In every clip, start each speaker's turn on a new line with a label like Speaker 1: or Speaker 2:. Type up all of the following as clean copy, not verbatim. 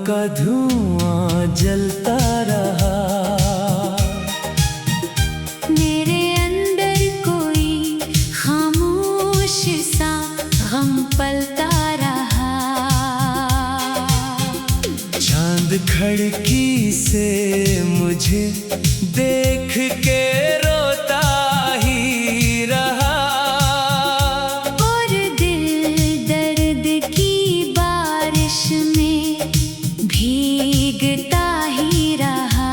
Speaker 1: का धुआं जलता रहा।
Speaker 2: मेरे अंदर कोई खामोश सा गम पलता रहा।
Speaker 1: चांद खिड़की से मुझे देख के रोता ही रहा।
Speaker 2: और दिल दर्द की बारिश में भीगता ही रहा।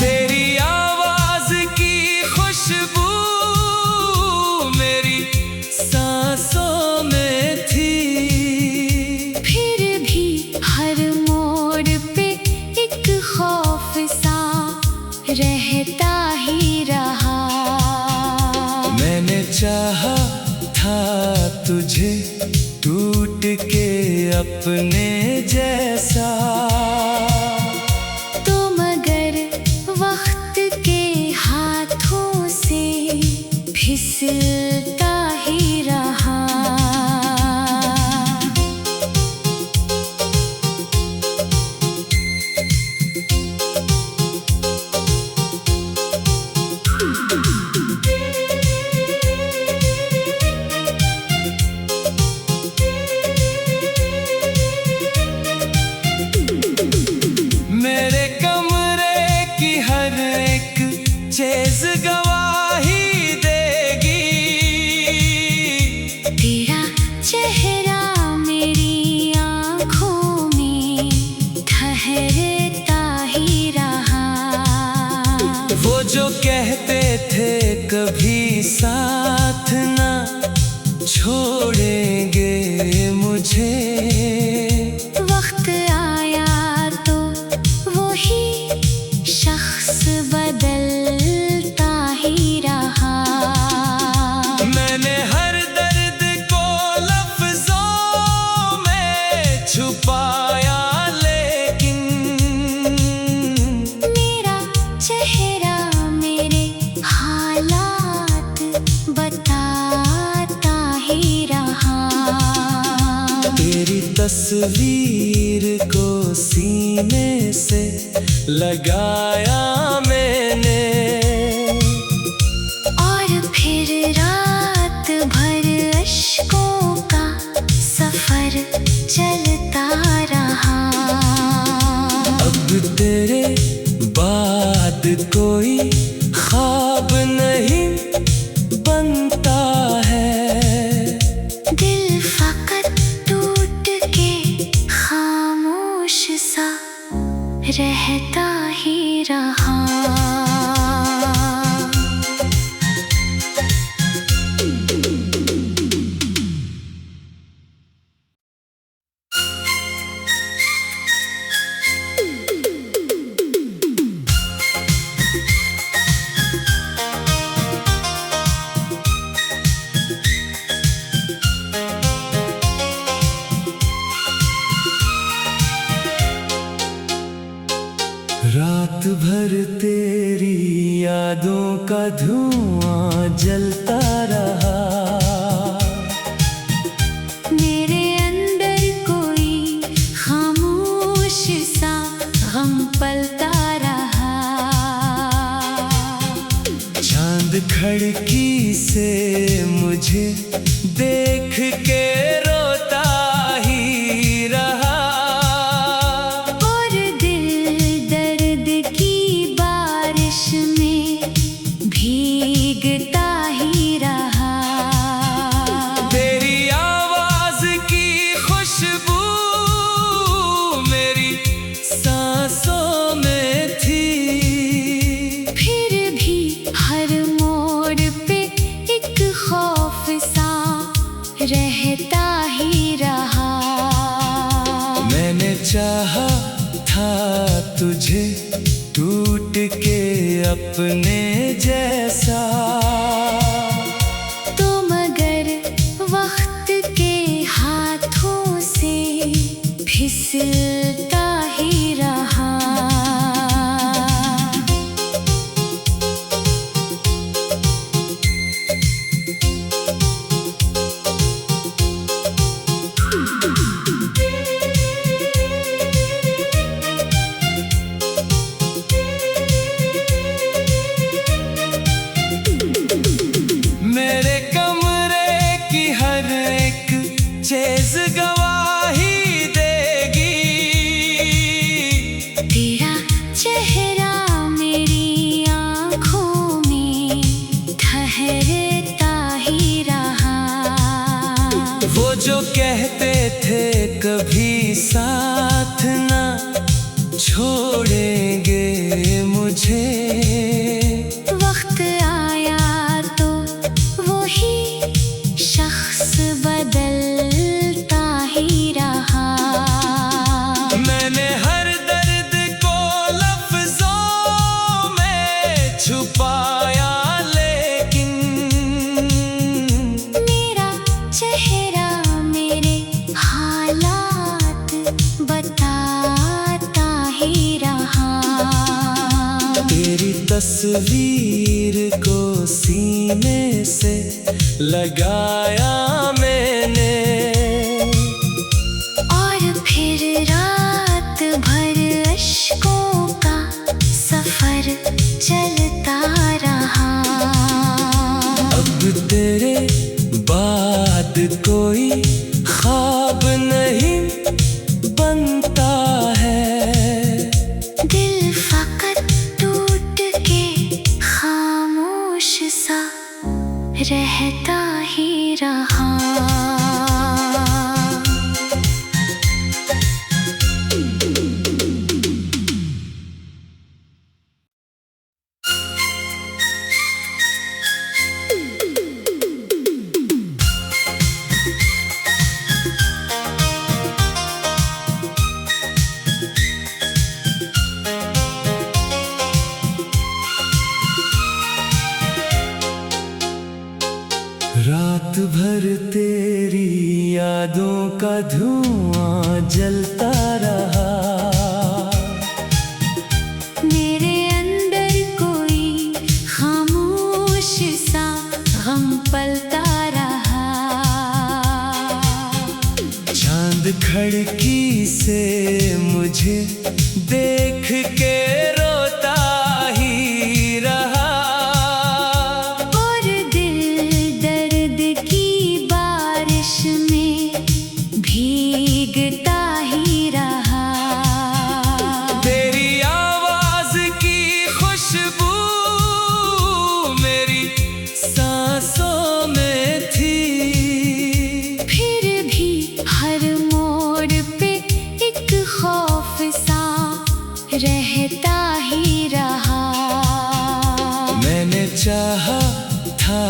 Speaker 1: तेरी आवाज की खुशबू मेरी सांसों में थी।
Speaker 2: फिर भी हर मोड़ पे एक खौफ सा रहता ही रहा।
Speaker 1: मैंने चाहा था तुझे टूट के अपने जैसा,
Speaker 2: तो मगर वक्त के हाथों से फिसलता ही रहा।
Speaker 1: मेरे कमरे की हर एक चीज गवाही देगी।
Speaker 2: तेरा चेहरा मेरी आँखों में ठहरता ही रहा।
Speaker 1: वो जो कहते थे कभी साथ ना छोड़ेंगे मुझे,
Speaker 2: वक्त आया तो वही शख्स बदलता ही रहा।
Speaker 1: मैंने हर दर्द को लफ्जों में छुपाया, लेकिन
Speaker 2: मेरा चेहरा मेरे हालात बताता ही रहा।
Speaker 1: तेरी तस्वीर को सीने से लगाया मैंने,
Speaker 2: और फिर रात भर अश्कों का सफर चलता रहा।
Speaker 1: अब तेरे बाद कोई ख्वाब नहीं बनता है।
Speaker 2: दिल फकत टूट के खामोश सा रहता ही रहा।
Speaker 1: रात भर तेरी यादों का धुआं जलता रहा।
Speaker 2: मेरे अंदर कोई खामोश सा गम पलता रहा।
Speaker 1: चांद खिड़की से मुझे देख के रोता ही रहा।
Speaker 2: और दिल दर्द की बारिश में भीगता ही रहा।
Speaker 1: तेरी आवाज की खुशबू मेरी सांसों में थी।
Speaker 2: फिर भी हर मोड़ पे एक खौफ सा रहता ही रहा।
Speaker 1: मैंने चाहा था तुझे टूट के अपने जैसा,
Speaker 2: तो मगर वक्त के हाथों से फिसलता ही रहा।
Speaker 1: तस्वीर को सीने से लगाया मैंने,
Speaker 2: और फिर रात भर अश्कों का सफर चलता रहा।
Speaker 1: अब तेरे बाद कोई ख्वाब नहीं बनता है,
Speaker 2: दिल फकत टूट के खामोश सा रहता ही रहा।
Speaker 1: रात भर तेरी यादों का धुआं जलता रहा,
Speaker 2: मेरे अंदर कोई खामोश सा गम पलता रहा।
Speaker 1: चांद खिड़की से मुझे देख के रोता ही रहा,
Speaker 2: और दिल दर्द की बारिश में भीगता ही रहा।
Speaker 1: तेरी आवाज की खुशबू मेरी सांसों में थी,
Speaker 2: फिर भी हर मोड़ पे एक खौफ सा रहता ही रहा।
Speaker 1: मैंने चाहा था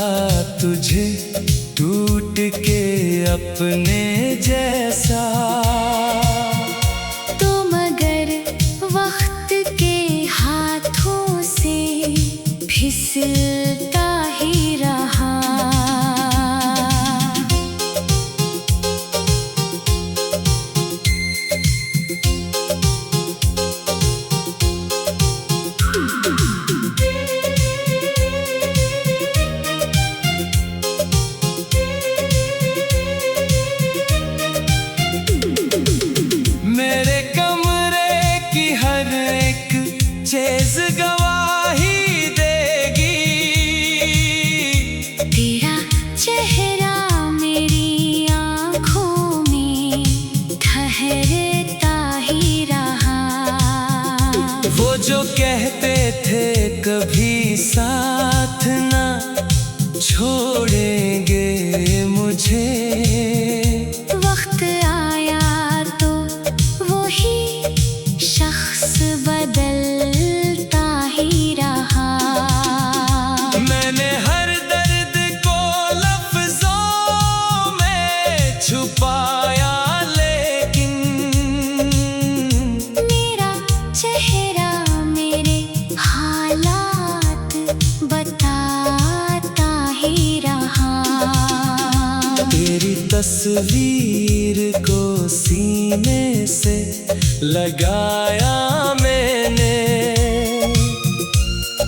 Speaker 1: तुझे टूट के अपने जैसा,
Speaker 2: तो मगर वक्त के हाथों से फिसलता ही रहा।
Speaker 1: मेरे कमरे की हर एक चीज गवाही देगी,
Speaker 2: तेरा चेहरा मेरी आँखों में ठहरता ही रहा।
Speaker 1: वो जो कहते थे कभी साथ ना छोड़ेंगे मुझे,
Speaker 2: वक्त आया तो वही शख्स बदलता ही रहा।
Speaker 1: मैंने हर दर्द को लफ्जों में छुपाया, लेकिन
Speaker 2: मेरा चेहरा मेरे हालात बताता ही रहा।
Speaker 1: तेरी तस्वीर को सीने से लगाया मैंने,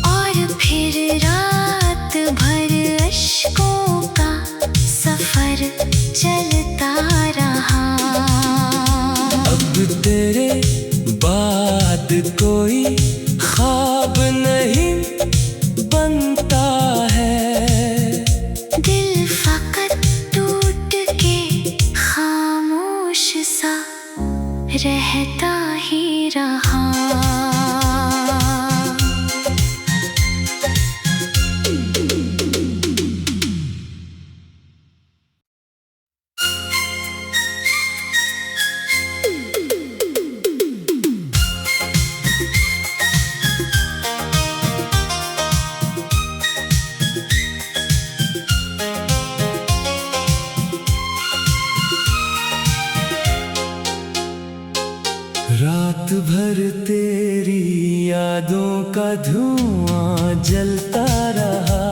Speaker 2: और फिर रात भर अश्कों का सफर चलता रहा।
Speaker 1: अब तेरे बाद कोई ख्वाब नहीं बनता है,
Speaker 2: दिल फकत टूट के खामोश सा रहता ही रहा।
Speaker 1: रात भर तेरी यादों का धुआं जलता रहा,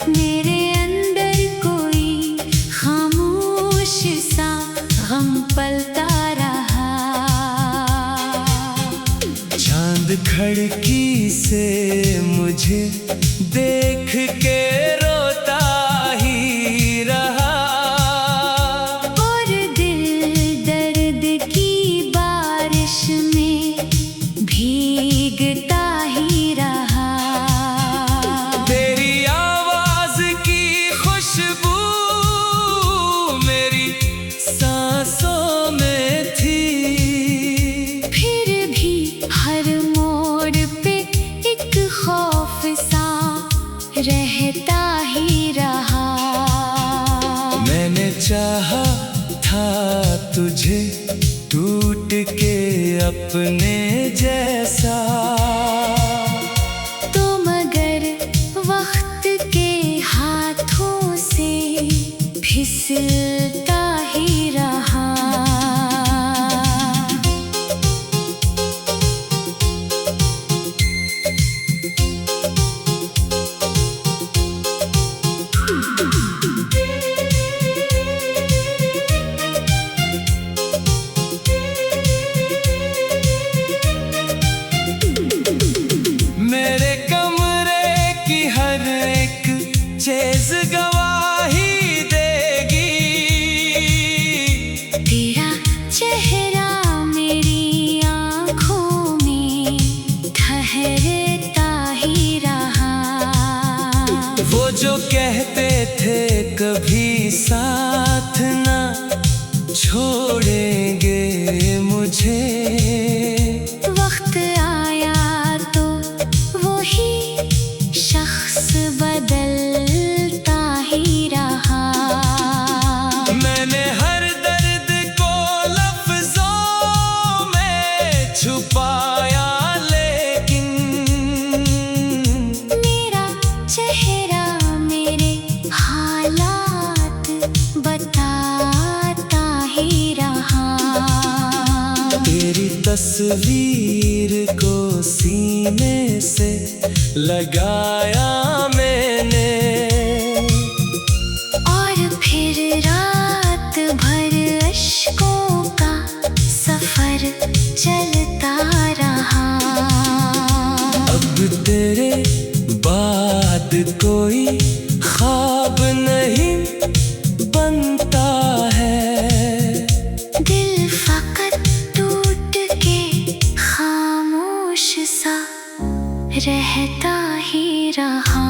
Speaker 2: मेरे अंदर कोई खामोश सा गम पलता रहा।
Speaker 1: चांद खिड़की मुझे देख के रोता ही रहा।
Speaker 2: और दिल दर्द की बारिश में भीगता ही रहा।
Speaker 1: तेरी आवाज की खुशबू मेरी सांसों में थी।
Speaker 2: फिर भी हर मोड़ पे एक खौफ सा रहता ही रहा।
Speaker 1: मैंने चाहा था तुझे टूट के अपने जैसा,
Speaker 2: तो मगर वक्त के हाथों से फिसलता ही रहा।
Speaker 1: मेरे कमरे की हर एक चीज गवाही देगी।
Speaker 2: तेरा चेहरा मेरी आँखों में ठहरता ही रहा।
Speaker 1: वो जो कहते थे कभी साथ ना छोड़ेंगे मुझे,
Speaker 2: वक्त आया तो वही शख्स बदलता ही रहा।
Speaker 1: मैंने हर दर्द को लफ्जों में छुपाया, लेकिन
Speaker 2: मेरा चेहरा मेरे हालात बताता ही रहा।
Speaker 1: तेरी तस्वीर को सीने से लगाया मैंने,
Speaker 2: और फिर रात भर अश्कों का सफर चलता रहा।
Speaker 1: अब तेरे बाद कोई ख्वाब नहीं बनता है।
Speaker 2: दिल फकत टूट के खामोश सा रहता ही रहा।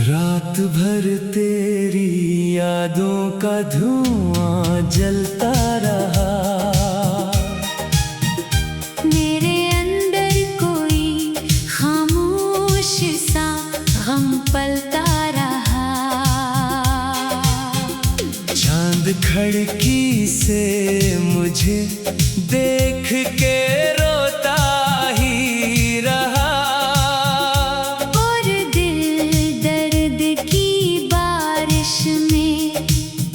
Speaker 1: रात भर तेरी यादों का धुआं जलता रहा।
Speaker 2: मेरे अंदर कोई खामोश सा गम पलता रहा।
Speaker 1: चांद खिड़की से मुझे देख के रोता ही रहा।
Speaker 2: और दिल दर्द की बारिश में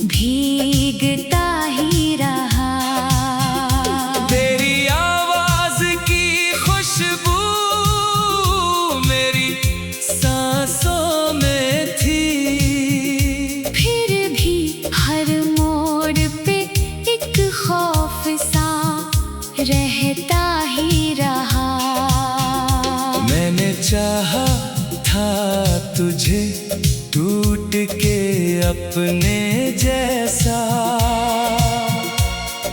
Speaker 2: भीगता ही रहा।
Speaker 1: तेरी आवाज की खुशबू मेरी सांसों में थी।
Speaker 2: फिर भी हर मोड़ पे एक खौफ सा रहता ही रहा।
Speaker 1: मैंने चाहा था तुझे टूट के अपने जैसा,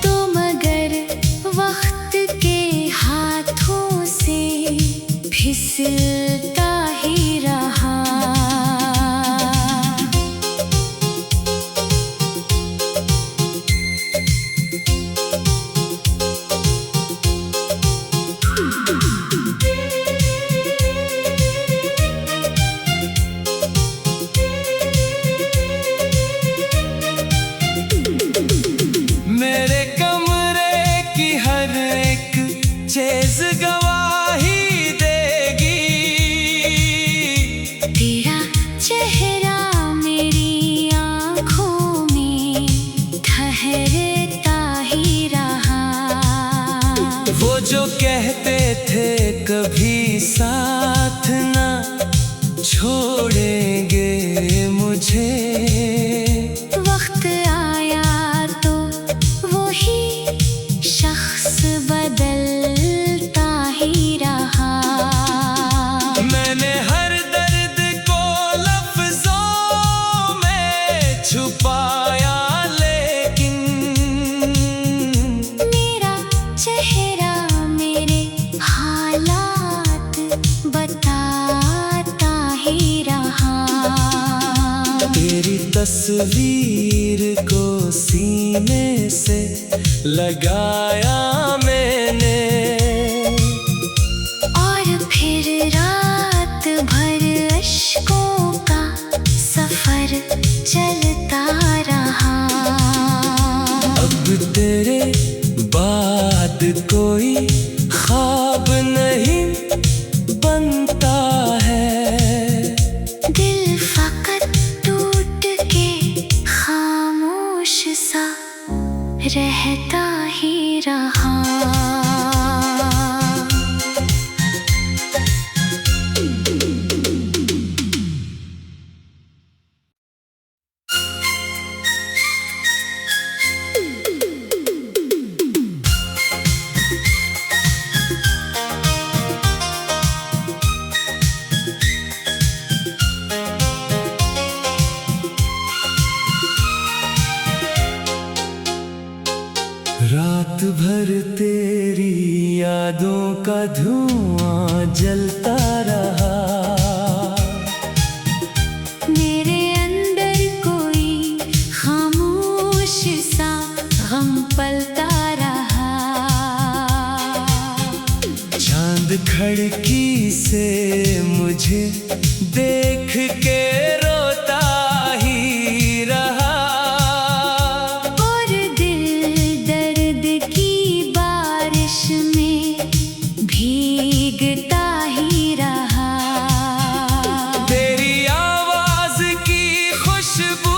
Speaker 2: तो मगर वक्त के हाथों से फिसलता ही रहा।
Speaker 1: मेरे कमरे की हर एक चीज गवाही देगी।
Speaker 2: चेहरा मेरी आँखों में ठहरता ही रहा।
Speaker 1: वो जो कहते थे कभी साथ ना छोड़ेंगे मुझे,
Speaker 2: वक्त आया तो वही शख्स बदलता ही रहा।
Speaker 1: मैंने हर दर्द को लफ्जों में छुपाया, लेकिन
Speaker 2: मेरा चेहरा मेरे हालात बताता ही रहा।
Speaker 1: तेरी तस्वीर को सीने से लगाया मैंने,
Speaker 2: और फिर रात भर अश्कों का सफर चलता रहा।
Speaker 1: अब तेरे बाद कोई ख्वाब नहीं बनता है।
Speaker 2: दिल फकत टूट के खामोश सा रहता ही रहा।
Speaker 1: रात भर तेरी यादों का धुआं जलता रहा।
Speaker 2: मेरे अंदर कोई खामोश सा गम पलता रहा।
Speaker 1: चांद खिड़की से मुझे देख के रोता ही रहा।
Speaker 2: और दिल दर्द की बारिश में भीगता ही रहा।
Speaker 1: तेरी आवाज की खुशबू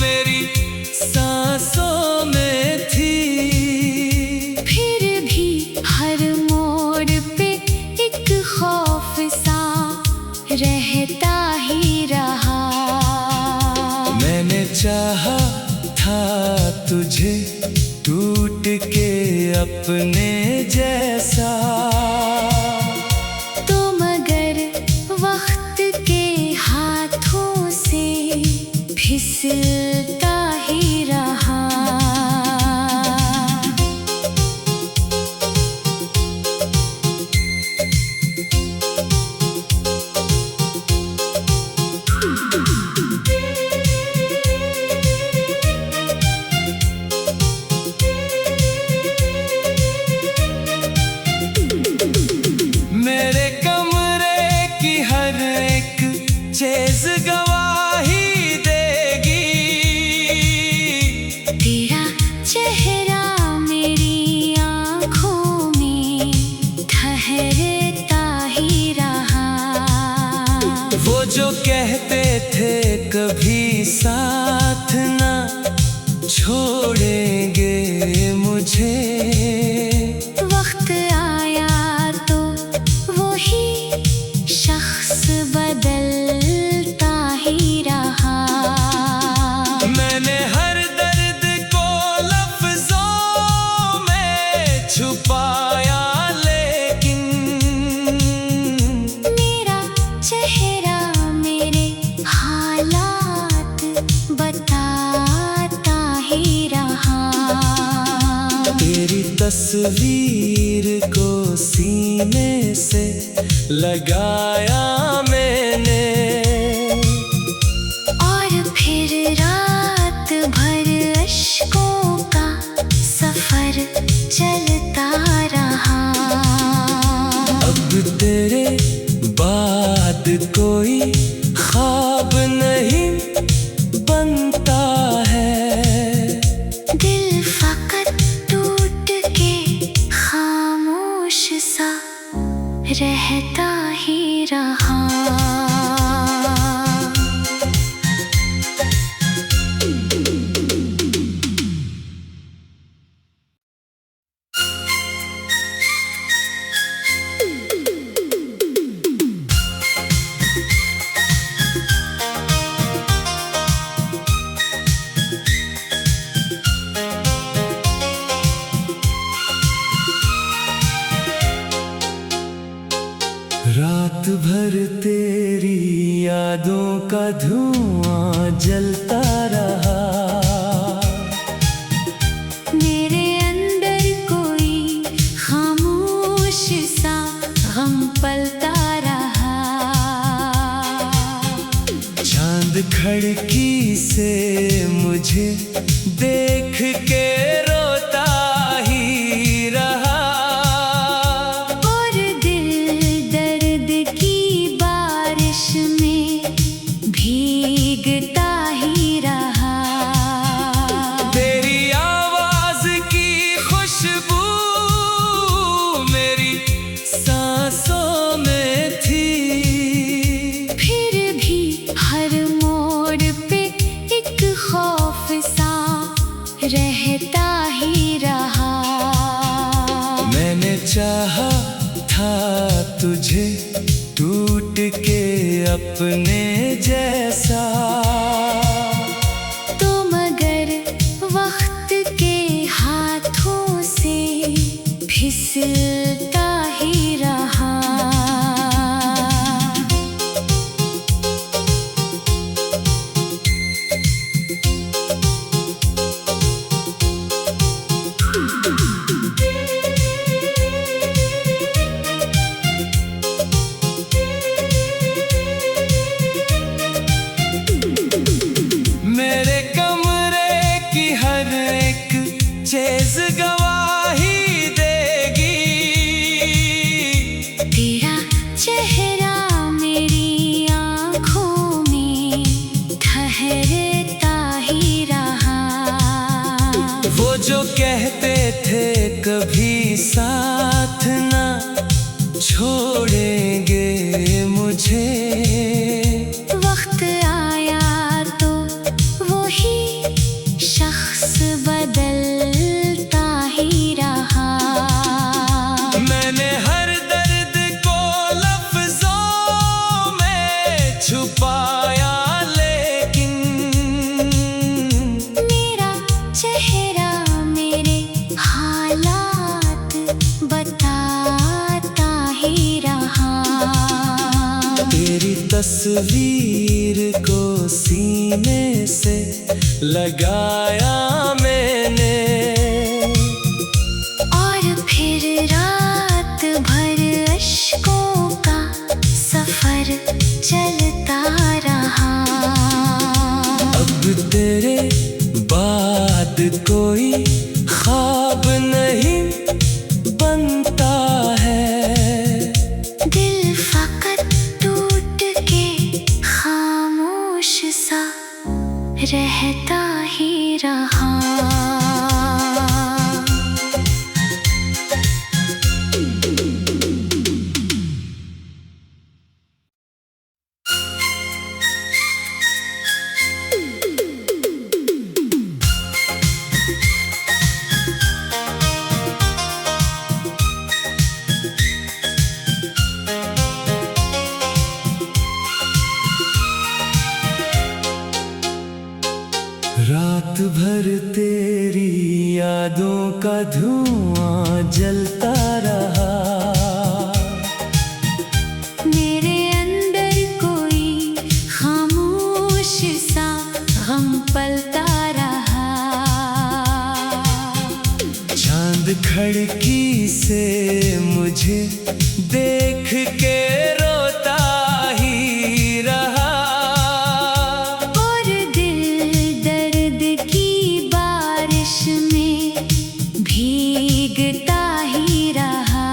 Speaker 1: मेरी सांसों में थी।
Speaker 2: फिर भी हर मोड़ पे एक खौफ सा रहता ही रहा।
Speaker 1: मैंने चाहा था तुझे टूट के अपने जैसा,
Speaker 2: तो मगर वक्त के हाथों से फिसलता ही रहा।
Speaker 1: मेरे कमरे की हर एक चीज गवाही देगी।
Speaker 2: तेरा चेहरा मेरी आँखों में ठहरता ही रहा।
Speaker 1: वो जो कहते थे कभी साथ ना छोड़ेंगे मुझे,
Speaker 2: वक्त आया तो वही शख्स बदलता ही रहा।
Speaker 1: मैंने हर दर्द को लफ्जों में छुपाया, लेकिन
Speaker 2: मेरा चेहरा मेरे हालात बताता ही रहा।
Speaker 1: तेरी तस्वीर को सीने से लगाया मैंने,
Speaker 2: और फिर रात भर अश्कों का सफर चलता रहा।
Speaker 1: अब तेरे बाद कोई ख्वाब नहीं बनता है।
Speaker 2: दिल फकत टूट के खामोश सा रहता ही रहा।
Speaker 1: यादों का धुआं जलता रहा।
Speaker 2: मेरे अंदर कोई खामोश सा गम पलता रहा।
Speaker 1: चांद खिड़की से मुझे देख के रोता ही रहा।
Speaker 2: और दिल दर्द की बारिश में भीगता ही रहा।
Speaker 1: तेरी आवाज की खुशबू मेरी सांसों में थी।
Speaker 2: फिर भी हर मोड़ पे एक खौफ सा रहता ही रहा।
Speaker 1: मैंने चाहा था तुझे टूट के अपने जैसा,
Speaker 2: तो मगर वक्त के हाथों से फिसलता ही रहा।
Speaker 1: मेरे कमरे की हर एक चीज गवाही देगी।
Speaker 2: तेरा चेहरा मेरी आँखों में ठहरता ही रहा।
Speaker 1: वो जो कहते थे कभी साथ ना छोड़ेंगे मुझे,
Speaker 2: वक्त आया तो वही शख्स बदलता ही रहा।
Speaker 1: मैंने हर दर्द को लफ्जों में छुपाया, लेकिन
Speaker 2: मेरा चेहरा मेरे हालात बताता ही रहा।
Speaker 1: तेरी तस्वीर को सीने से लगाया मैंने,
Speaker 2: और फिर रात भर अश्कों का सफर चलता रहा।
Speaker 1: अब तेरे बाद कोई ख्वाब नहीं बनता है।
Speaker 2: दिल फकत टूट के खामोश सा रहता ही रहा।
Speaker 1: रात भर तेरी यादों का धुआं जलता रहा।
Speaker 2: मेरे अंदर कोई खामोश सा गम पलता रहा।
Speaker 1: चांद खिड़की से मुझे देख के रोता ही रहा।
Speaker 2: और दिल दर्द की बारिश में भीगता ही रहा।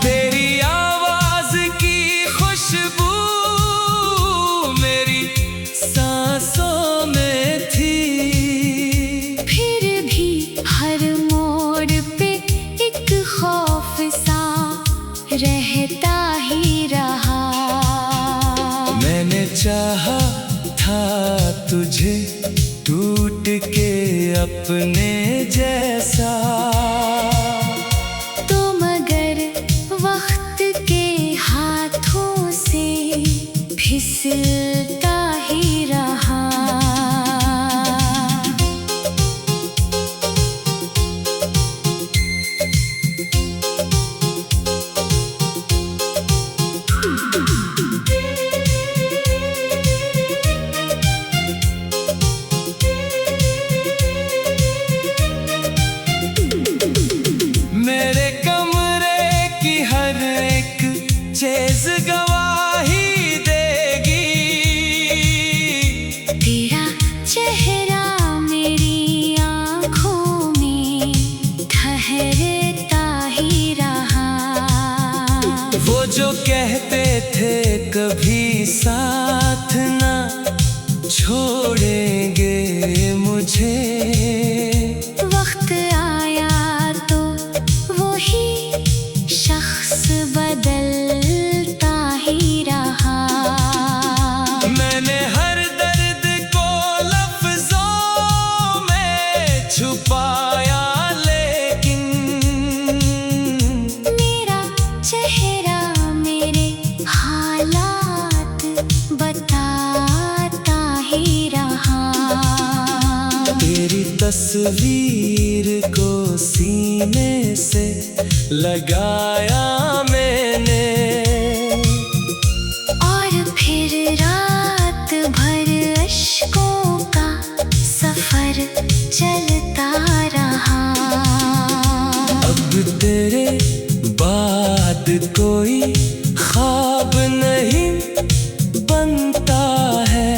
Speaker 1: तेरी आवाज की खुशबू मेरी सांसों में थी।
Speaker 2: फिर भी हर मोड़ पे एक खौफ सा रहता ही रहा।
Speaker 1: मैंने चाहा था तुझे टूट के अपने जैसा,
Speaker 2: तो मगर वक्त के हाथों से फिसलता ही रहा।
Speaker 1: कभी साथ ना छोड़ेंगे मुझे।
Speaker 2: वक्त आया तो वही शख्स बदलता ही रहा।
Speaker 1: मैंने हर दर्द को लफ्जों में छुपाया, लेकिन
Speaker 2: मेरा चेहरा मेरे हालात बताता ही रहा।
Speaker 1: तेरी तस्वीर को सीने से लगाया मैंने,
Speaker 2: और फिर रात भर अश्कों का सफर चलता रहा।
Speaker 1: अब तेरे बाद कोई ख्वाब नहीं बनता है।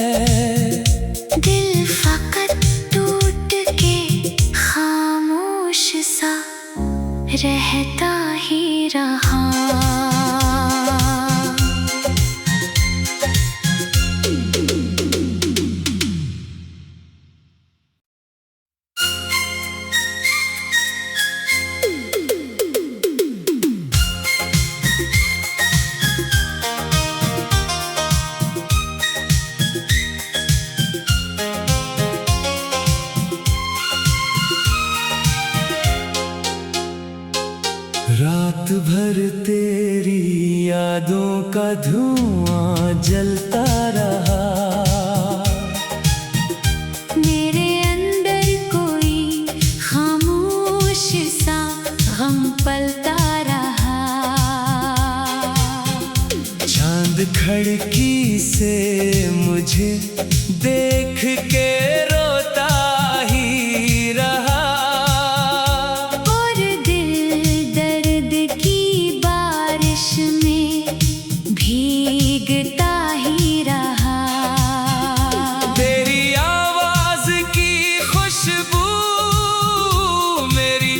Speaker 2: दिल फकत टूट के खामोश सा रहता ही रहा।
Speaker 1: रात भर तेरी यादों का धुआं जलता रहा।
Speaker 2: मेरे अंदर कोई खामोश सा गम पलता रहा।
Speaker 1: चांद खिड़की से मुझे देख के रोता ही रहा।
Speaker 2: और दिल दर्द की बारिश में भीगता ही रहा।
Speaker 1: तेरी आवाज की खुशबू मेरी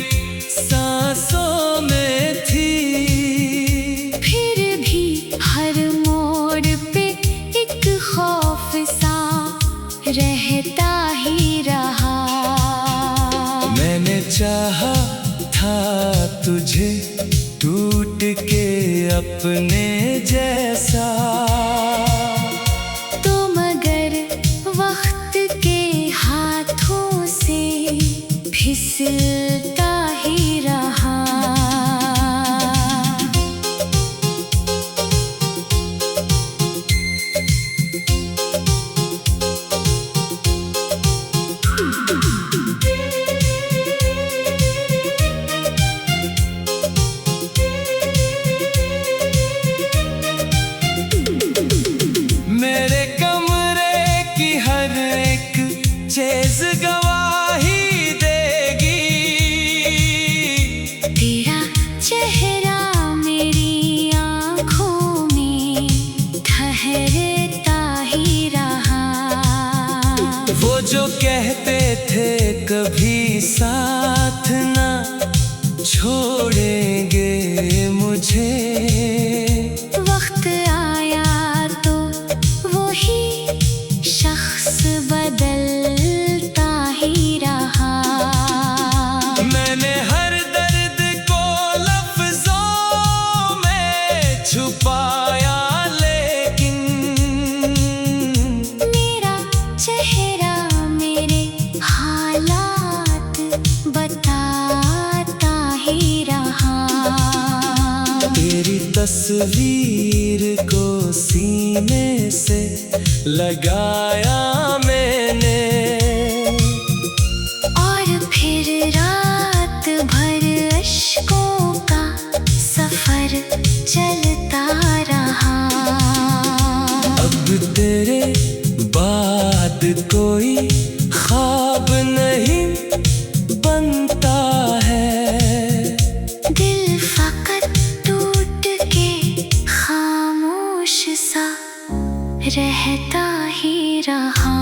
Speaker 1: सांसों में थी।
Speaker 2: फिर भी हर मोड़ पे एक खौफ सा रहता ही रहा।
Speaker 1: मैंने चाहा था तुझे टूट के अपने जैसा,
Speaker 2: तो मगर वक्त के हाथों से फिसलता ही रहा।
Speaker 1: मेरे कमरे की हर एक चीज गवाही देगी।
Speaker 2: तेरा चेहरा मेरी आँखों में ठहरता ही रहा।
Speaker 1: वो जो कहते थे कभी साथ ना छोड़ेंगे मुझे।
Speaker 2: वक्त आया तो वही शख्स बदलता ही रहा।
Speaker 1: मैंने हर दर्द को लफ्जों में छुपाया, लेकिन
Speaker 2: मेरा चेहरा मेरे हालात बताता ही रहा।
Speaker 1: तेरी तस्वीर को सीने से लगाया मैंने,
Speaker 2: और फिर रात भर अश्कों का सफर चलता रहा।
Speaker 1: अब तेरे बाद कोई ख्वाब नहीं बनता है।
Speaker 2: दिल फकत टूट के खामोश सा रहता ही रहा।